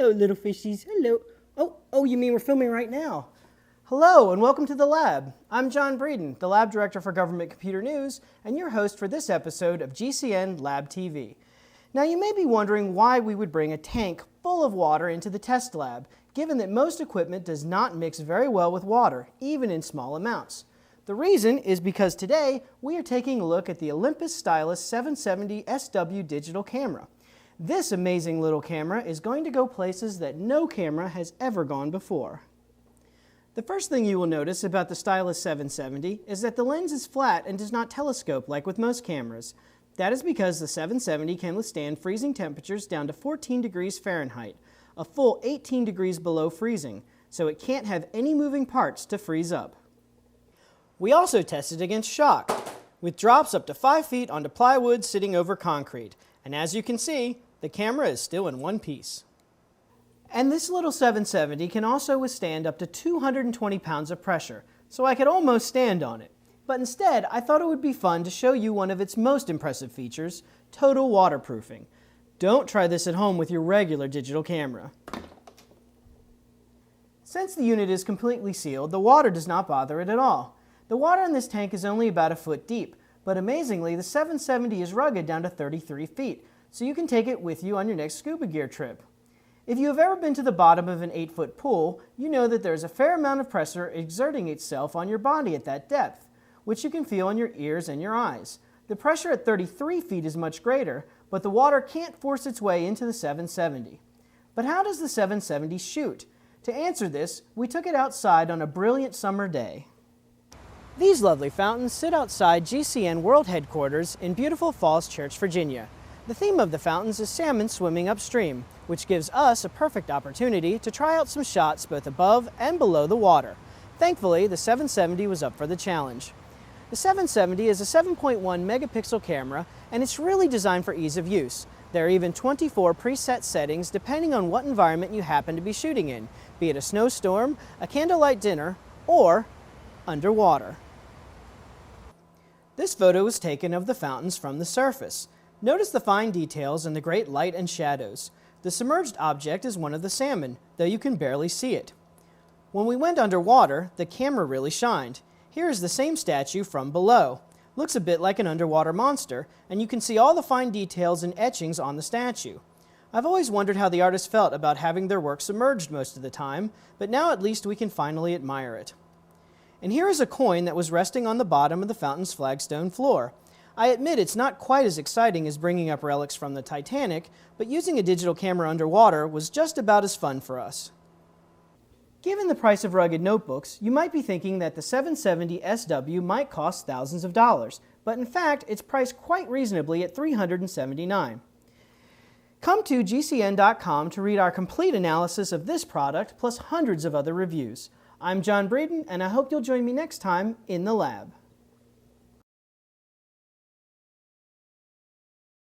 Hello, little fishies. Hello. Oh, you mean we're filming right now? Hello, and welcome to the lab. I'm John Breeden, the Lab Director for Government Computer News, and your host for this episode of GCN Lab TV. Now, you may be wondering why we would bring a tank full of water into the test lab, given that most equipment does not mix very well with water, even in small amounts. The reason is because today we are taking a look at the Olympus Stylus 770 SW digital camera. This amazing little camera is going to go places that no camera has ever gone before. The first thing you will notice about the Stylus 770 is that the lens is flat and does not telescope like with most cameras. That is because the 770 can withstand freezing temperatures down to 14 degrees Fahrenheit, a full 18 degrees below freezing, so it can't have any moving parts to freeze up. We also tested against shock, with drops up to 5 feet onto plywood sitting over concrete, and as you can see, the camera is still in one piece. And this little 770 can also withstand up to 220 pounds of pressure, so I could almost stand on it. But instead, I thought it would be fun to show you one of its most impressive features, total waterproofing. Don't try this at home with your regular digital camera. Since the unit is completely sealed, the water does not bother it at all. The water in this tank is only about a foot deep, but amazingly, the 770 is rugged down to 33 feet, so you can take it with you on your next scuba gear trip. If you have ever been to the bottom of an 8-foot pool, you know that there's a fair amount of pressure exerting itself on your body at that depth, which you can feel in your ears and your eyes. The pressure at 33 feet is much greater, but the water can't force its way into the 770. But how does the 770 shoot? To answer this, we took it outside on a brilliant summer day. These lovely fountains sit outside GCN World Headquarters in beautiful Falls Church, Virginia. The theme of the fountains is salmon swimming upstream, which gives us a perfect opportunity to try out some shots both above and below the water. Thankfully, the 770 was up for the challenge. The 770 is a 7.1 megapixel camera, and it's really designed for ease of use. There are even 24 preset settings depending on what environment you happen to be shooting in, be it a snowstorm, a candlelight dinner, or underwater. This photo was taken of the fountains from the surface. Notice the fine details and the great light and shadows. The submerged object is one of the salmon, though you can barely see it. When we went underwater, the camera really shined. Here is the same statue from below. Looks a bit like an underwater monster, and you can see all the fine details and etchings on the statue. I've always wondered how the artists felt about having their work submerged most of the time, but now at least we can finally admire it. And here is a coin that was resting on the bottom of the fountain's flagstone floor. I admit it's not quite as exciting as bringing up relics from the Titanic, but using a digital camera underwater was just about as fun for us. Given the price of rugged notebooks, you might be thinking that the 770 SW might cost thousands of dollars, but in fact, it's priced quite reasonably at $379. Come to GCN.com to read our complete analysis of this product, plus hundreds of other reviews. I'm John Breeden, and I hope you'll join me next time in the lab.